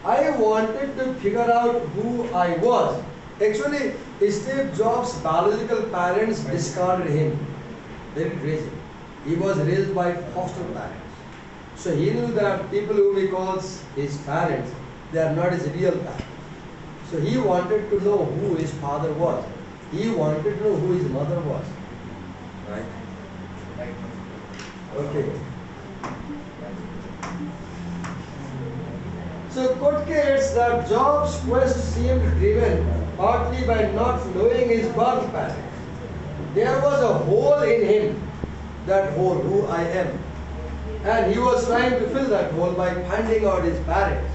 I wanted to figure out who I was. Actually, Steve Jobs' biological parents discarded him. Very crazy. He was raised by foster parents. So he knew that people whom he calls his parents, they are not his real parents. So he wanted to know who his father was. He wanted to know who his mother was. Right? Okay. So Kotke that Job's quest seemed driven partly by not knowing his birth parents. There was a hole in him, that hole, who I am. And he was trying to fill that hole by finding out his parents.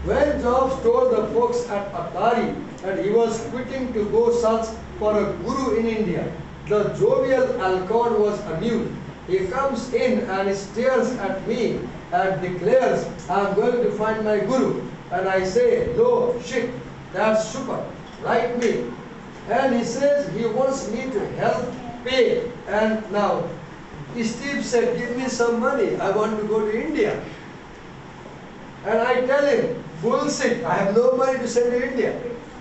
When Jobs told the folks at Atari that he was quitting to go search for a guru in India, the jovial Alcon was amused. He comes in and stares at me and declares, I'm going to find my guru. And I say, no, shit, that's super, write me. And he says he wants me to help pay. And now, Steve said, give me some money, I want to go to India. And I tell him, bullshit, I have no money to send to India.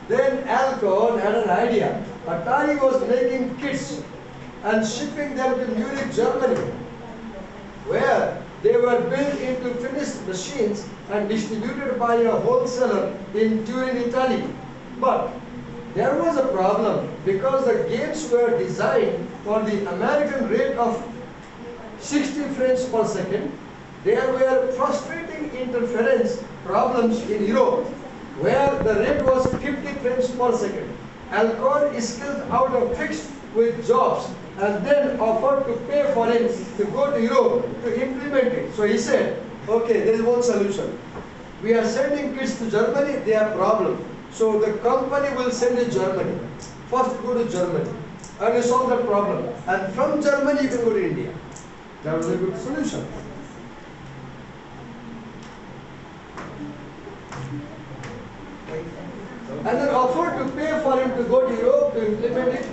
Then Alcon had an idea. Atari was making kits and shipping them to Munich, Germany, where they were built into finished machines and distributed by a wholesaler in Turin, Italy. But there was a problem because the games were designed for the American rate of 60 frames per second. There were frustrating interference problems in Europe, where the rate was 50 frames per second. Alcon skilled out a fix with Jobs and then offered to pay for him to go to Europe to implement it. So he said, okay, there is one solution. We are sending kids to Germany, they have problem. So the company will send to Germany. First go to Germany and you solve that problem. And from Germany you can go to India. That was a good solution. And then offered to pay for him to go to Europe to implement it.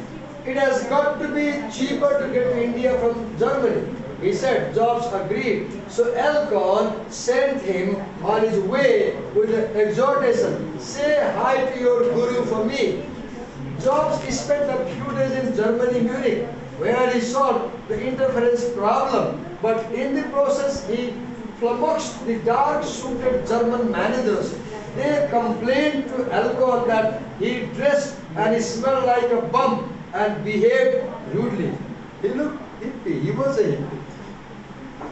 It has got to be cheaper to get to India from Germany. He said, Jobs agreed. So Alcon sent him on his way with the exhortation, say hi to your guru for me. Jobs spent a few days in Germany, Munich, where he solved the interference problem. But in the process, he flummoxed the dark-suited German managers. They complained to Alcon that he dressed and he smelled like a bum and behaved rudely. He looked hippie, he was a hippie.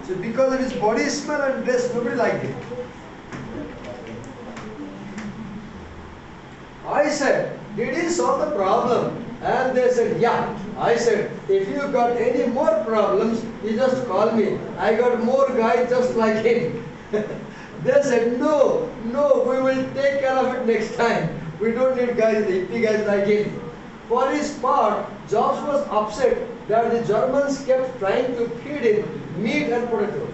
So because of his body smell and dress, nobody liked it. I said, did he solve the problem? And they said, yeah. I said, if you got any more problems, you just call me. I got more guys just like him. They said, no, we will take care of it next time. We don't need guys, hippie guys like him. For his part, Jobs was upset that the Germans kept trying to feed him meat and potatoes.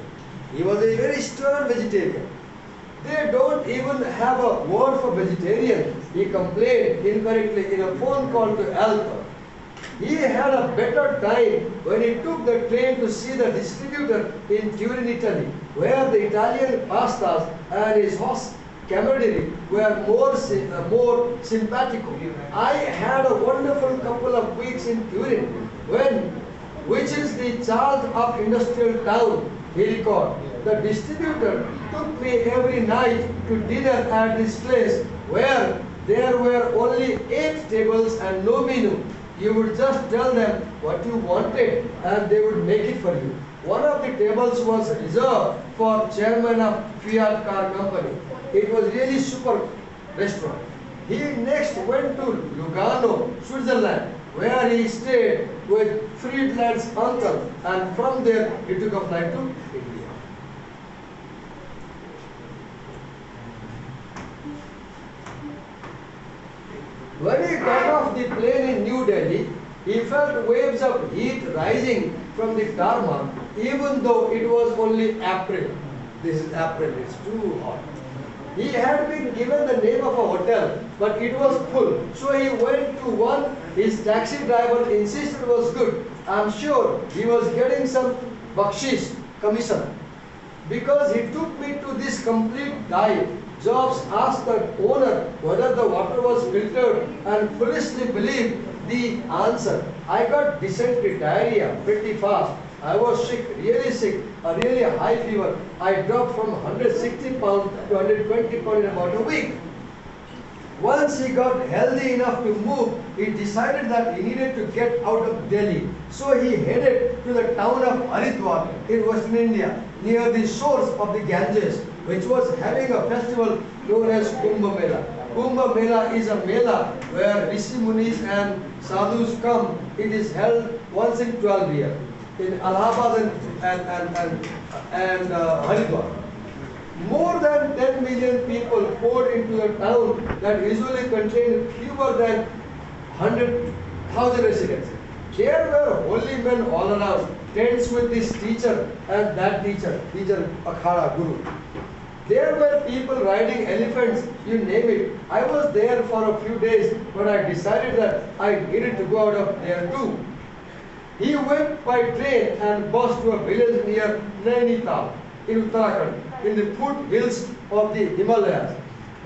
He was a very stern vegetarian. They don't even have a word for vegetarian. He complained incorrectly in a phone call to Alcon. He had a better time when he took the train to see the distributor in Turin, Italy, where the Italian pastas and his horse camaraderie were more simpatico. I had a wonderful couple of weeks in Turin, which is the charged-up industrial town, he recalled. The distributor took me every night to dinner at this place where there were only 8 tables and no menu. You would just tell them what you wanted and they would make it for you. One of the tables was reserved for chairman of Fiat car company. It was really super restaurant. He next went to Lugano, Switzerland, where he stayed with Friedland's uncle, and from there he took a flight to India. When he got off the plane in New Delhi, he felt waves of heat rising from the tarmac, even though it was only April. This is April, it's too hot. He had been given the name of a hotel, but it was full. So he went to one his taxi driver insisted was good. I'm sure he was getting some bakshish, commission. Because he took me to this complete dive Jobs asked the owner whether the water was filtered and foolishly believed the answer. I got dysentery, diarrhea pretty fast. I was sick, a really high fever. I dropped from 160 pounds to 120 pounds in about a week. Once he got healthy enough to move, he decided that he needed to get out of Delhi. So he headed to the town of Haridwar in Western India, near the shores of the Ganges, which was having a festival known as Kumbh Mela. Kumbh Mela is a mela where Rishi Munis and Sadhus come. It is held once in 12 years in Allahabad and Haridwar. More than 10 million people poured into the town that usually contained fewer than 100,000 residents. There were holy men all around, tents with this teacher and that teacher Akhada, Guru. There were people riding elephants, you name it. I was there for a few days, but I decided that I needed to go out of there too. He went by train and bus to a village near Nainital in Uttarakhand, in the foothills of the Himalayas.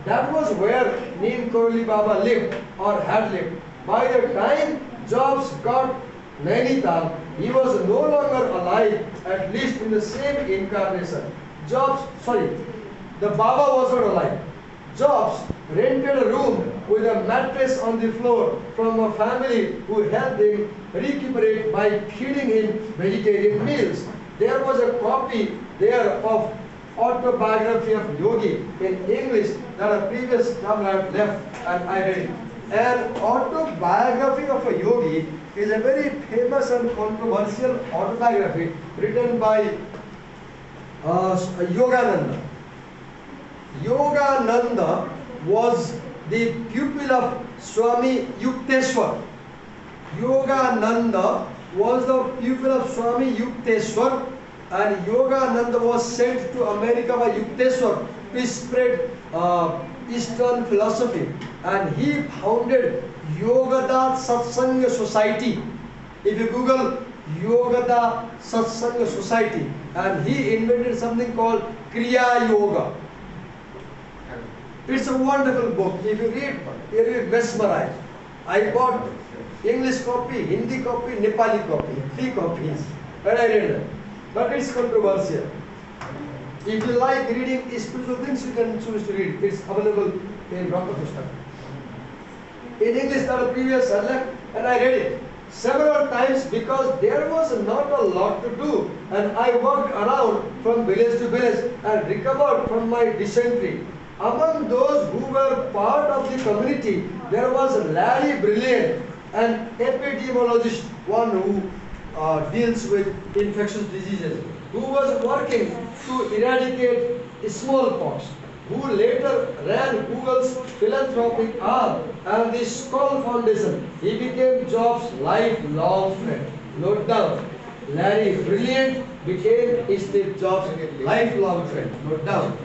That was where Neem Karoli Baba lived or had lived. By the time Jobs got Nainital, he was no longer alive, at least in the same incarnation. The Baba was not alive. Jobs rented a room with a mattress on the floor from a family who helped him recuperate by feeding him vegetarian meals. There was a copy there of Autobiography of Yogi in English that a previous traveler had left, and I read it. An autobiography of a yogi is a very famous and controversial autobiography written by Yogananda. Yogananda was the pupil of Swami Yukteswar. Yogananda was the pupil of Swami Yukteswar, and Yogananda was sent to America by Yukteswar to spread Eastern philosophy, and he founded Yogada Satsanga Society. If you Google Yogada Satsanga Society, and he invented something called Kriya Yoga. It's a wonderful book. If you read, you'll be mesmerized. I bought English copy, Hindi copy, Nepali copy, 3 copies, and I read them. But it's controversial. If you like reading spiritual things, you can choose to read. It's available in Raka Pustak. In English, that a previous I left, and I read it several times because there was not a lot to do, and I walked around from village to village and recovered from my dysentery. Among those who were part of the community, there was Larry Brilliant, an epidemiologist, one who deals with infectious diseases, who was working to eradicate smallpox, who later ran Google's philanthropic arm and the Skoll Foundation. He became Jobs' lifelong friend. Note down, Larry Brilliant became Steve Jobs' lifelong friend. Note down.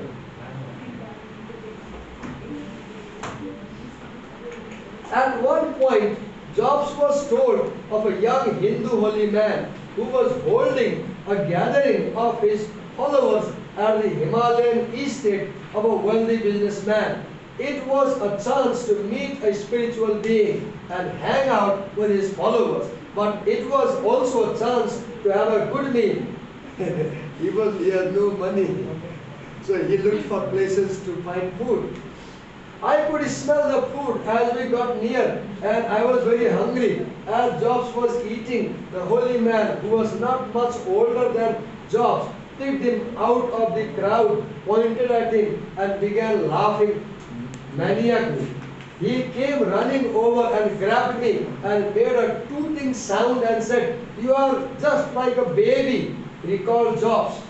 At one point, Jobs was told of a young Hindu holy man who was holding a gathering of his followers at the Himalayan estate of a wealthy businessman. It was a chance to meet a spiritual being and hang out with his followers, but it was also a chance to have a good meal. He had no money, so he looked for places to find food. I could smell the food as we got near, and I was very hungry. As Jobs was eating, the holy man, who was not much older than Jobs, picked him out of the crowd, pointed at him, and began laughing maniacally. He came running over and grabbed me and made a tooting sound and said, "You are just like a baby," recalled Jobs.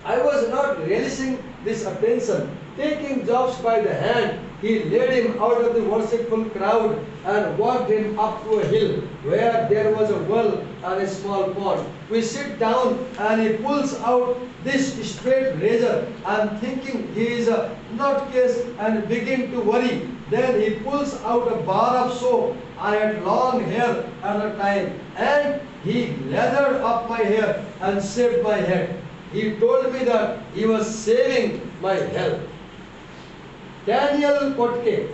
I was not relishing this attention. Taking Jobs by the hand, he led him out of the worshipful crowd and walked him up to a hill where there was a well and a small pond. We sit down and he pulls out this straight razor. I am thinking he is a nutcase and begin to worry. Then he pulls out a bar of soap. I had long hair at the time, and he lathered up my hair and shaved my head. He told me that he was saving my health. Daniel Kotke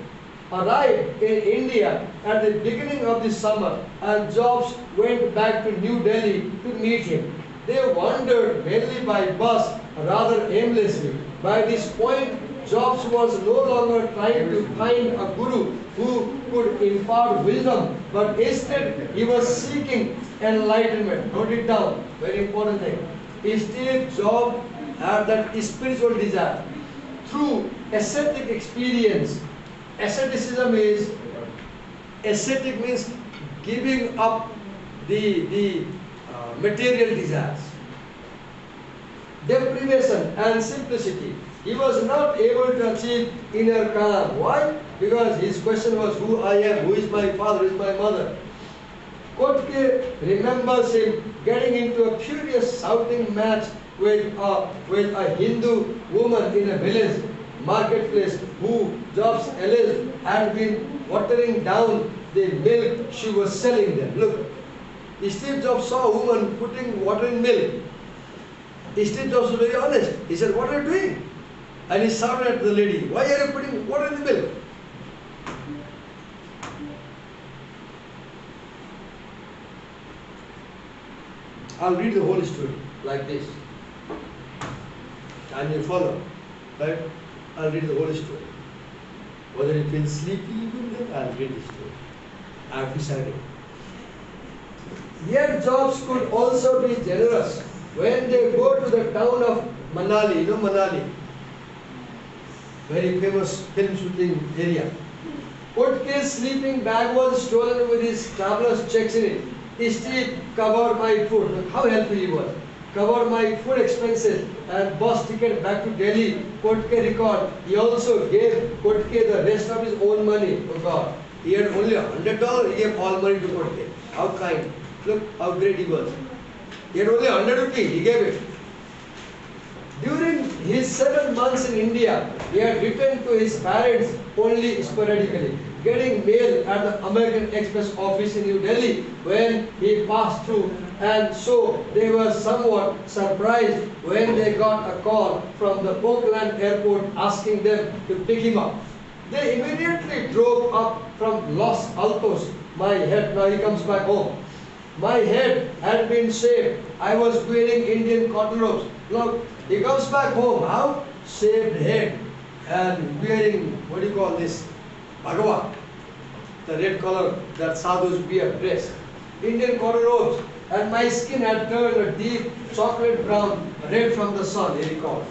arrived in India at the beginning of the summer, and Jobs went back to New Delhi to meet him. They wandered mainly by bus, rather aimlessly. By this point, Jobs was no longer trying to find a guru who could impart wisdom, but instead he was seeking enlightenment. Note it down, very important thing. Steve Jobs had that spiritual desire. Through ascetic experience, asceticism is, ascetic means giving up the material desires, deprivation and simplicity. He was not able to achieve inner calm. Why? Because his question was, who I am, who is my father, who is my mother. Kotke remembers him getting into a furious shouting match with a Hindu woman in a village marketplace who Jobs alleged had been watering down the milk she was selling them. Look, Steve Jobs saw a woman putting water in milk. Steve Jobs was very honest. He said, what are you doing? And he shouted at the lady, why are you putting water in the milk? I'll read the whole story like this. And you follow. Right? I'll read the whole story. Whether you feel sleepy even then, I'll read the story. I've decided. Yet Jobs could also be generous. When they go to the town of Manali, you know Manali, very famous film shooting area. Kotke's sleeping bag was stolen with his traveler's checks in it. Steve covered my food. Look how helpful he was. Covered my food expenses and bus ticket back to Delhi. Kotke record. He also gave Kotke the rest of his own money. Oh God. He had only $100. He gave all money to Kotke. How kind. Look how great he was. He had only 100 rupees. He gave it. During his 7 months in India, he had written to his parents only sporadically, getting mail at the American Express office in New Delhi when he passed through, and so they were somewhat surprised when they got a call from the Oakland airport asking them to pick him up. They immediately drove up from Los Altos. My head, now he comes back home. My head had been shaved. I was wearing Indian cotton robes. Look, he comes back home. How? Shaved head and wearing, what do you call this? Bhagava. The red color that sadhus wear, dress. Indian cotton robes. And my skin had turned a deep chocolate brown, red from the sun, he recalled.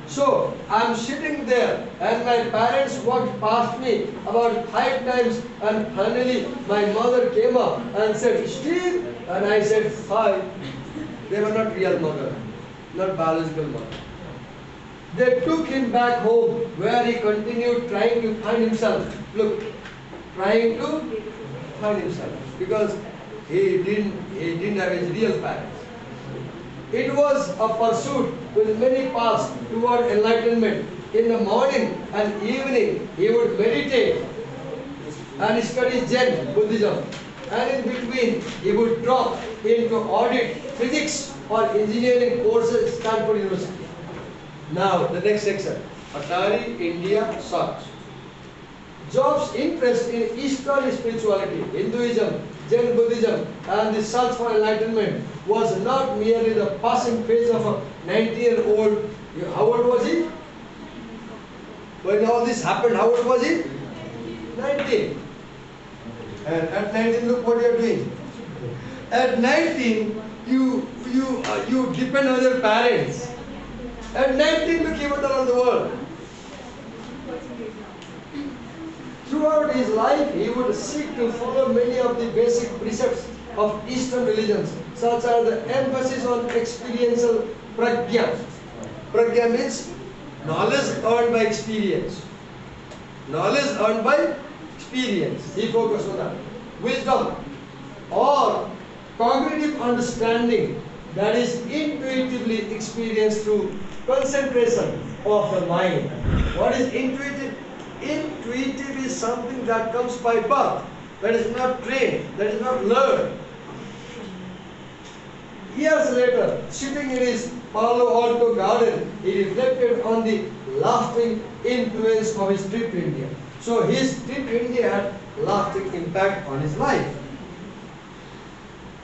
So, I'm sitting there and my parents walked past me about 5 times, and finally my mother came up and said, Steve, and I said, hi. They were not real mother, not biological mother. They took him back home where he continued trying to find himself. Look, trying to find himself because he didn't have his real parents. It was a pursuit with many paths toward enlightenment. In the morning and evening, he would meditate and study Zen Buddhism. And in between, he would drop into audit physics or engineering courses at Stanford University. Now, the next section. Atari, India, search. Jobs' interest in Eastern spirituality, Hinduism, Zen Buddhism, and the search for enlightenment was not merely the passing phase of a 19-year-old. How old was he? When all this happened, how old was he? 19. And at 19, look what you are doing. At 19, you depend on your parents. At 19, you came out around the world. Throughout his life, he would seek to follow many of the basic precepts of Eastern religions, such as the emphasis on experiential pragya. Pragya means knowledge earned by experience. Knowledge earned by experience. He focused on that. Wisdom or cognitive understanding that is intuitively experienced through concentration of the mind. What is intuitive? Intuitive is something that comes by birth. that is not trained, that is not learned. Years later, sitting in his Palo Alto garden, he reflected on the lasting influence of his trip to India. So his trip to India had lasting impact on his life.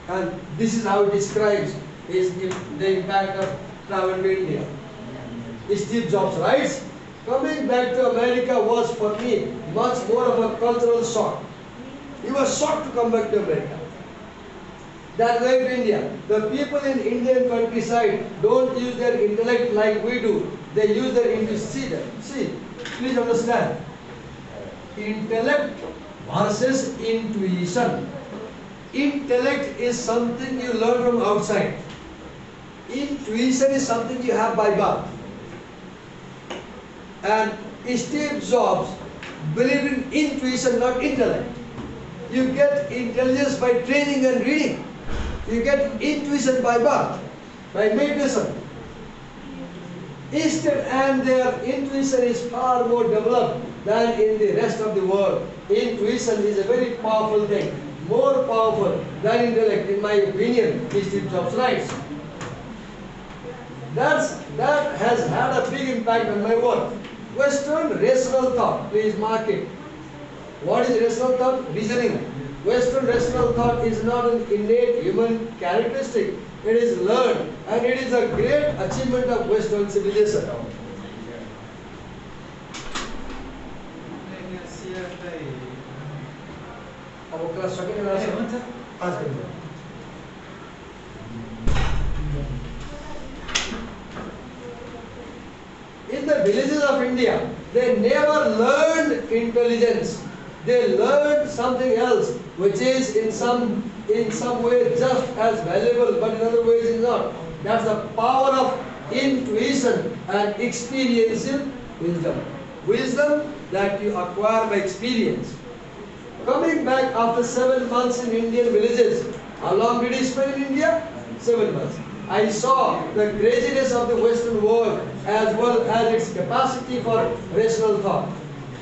And this is how he describes the impact of travel to India. Steve Jobs writes, coming back to America was for me much more of a cultural shock. He was shocked to come back to America than going to India. The people in Indian countryside don't use their intellect like we do. They use their intuition. See, please understand. Intellect versus intuition. Intellect is something you learn from outside. Intuition is something you have by birth. And Steve Jobs believed in intuition, not intellect. You get intelligence by training and reading. You get intuition by birth, by meditation. Instead, and their intuition is far more developed than in the rest of the world. Intuition is a very powerful thing, more powerful than intellect, in my opinion, Steve Jobs writes. That has had a big impact on my work. Western rational thought, please mark it. What is rational thought? Reasoning. Western rational thought is not an innate human characteristic. It is learned, and it is a great achievement of Western civilization. In the villages of India, they never learned intelligence. They learned something else, which is in some way just as valuable, but in other ways is not. That's the power of intuition and experiential wisdom. Wisdom that you acquire by experience. Coming back after 7 months in Indian villages, how long did he spend in India? 7 months. I saw the craziness of the Western world as well as its capacity for rational thought.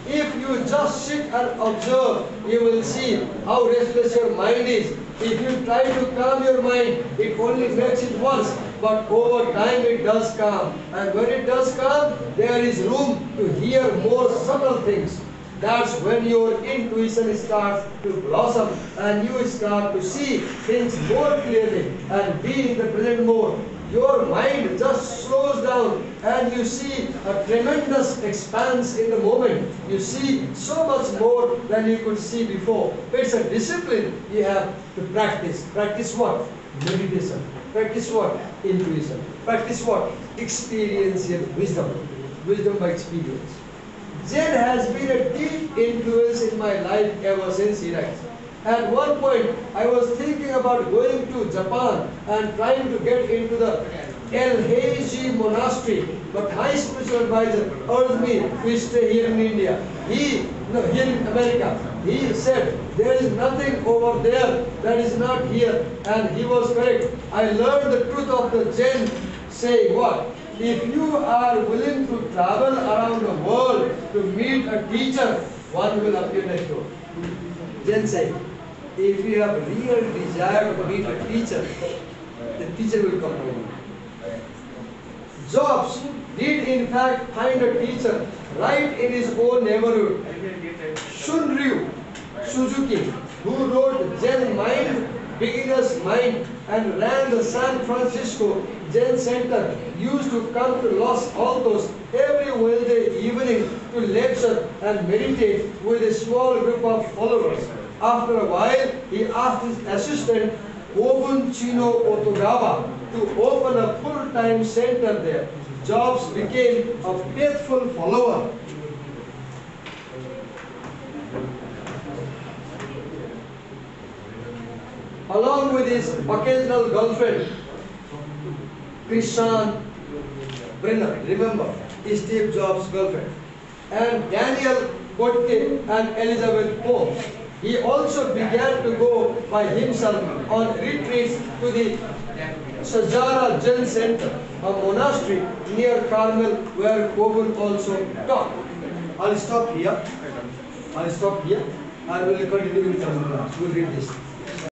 If you just sit and observe, you will see how restless your mind is. If you try to calm your mind, it only makes it worse. But over time it does calm. And when it does calm, there is room to hear more subtle things. That's when your intuition starts to blossom and you start to see things more clearly and be in the present mode. Your mind just slows down and you see a tremendous expanse in the moment. You see so much more than you could see before. It's a discipline you have to practice. Practice what? Meditation. Practice what? Intuition. Practice what? Experiential wisdom. Wisdom by experience. Zen has been a deep influence in my life ever since he writes. At one point, I was thinking about going to Japan and trying to get into the El-Heiji monastery, but my spiritual advisor urged me to stay here in India. Here in America. He said, there is nothing over there that is not here, and he was correct. I learned the truth of the Zen saying what? If you are willing to travel around the world to meet a teacher, one will appear next door. Zen said, if you have real desire to meet a teacher, the teacher will come to you. Jobs did in fact find a teacher right in his own neighborhood. Shunryu Suzuki, who wrote Zen Mind, Beginner's Mind, and ran the San Francisco Zen Center, used to come to Los Altos every Wednesday evening to lecture and meditate with a small group of followers. After a while, he asked his assistant, Kobun Chino Otogawa, to open a full-time center there. Jobs became a faithful follower. Along with his occasional girlfriend, Christian Brenner, remember, Steve Jobs' girlfriend, and Daniel Kotke and Elizabeth Holmes. He also began to go by himself on retreats to the Sajara Zen Center, a monastery near Carmel where Kobun also taught. I'll stop here. or will continue with some class? We'll read this.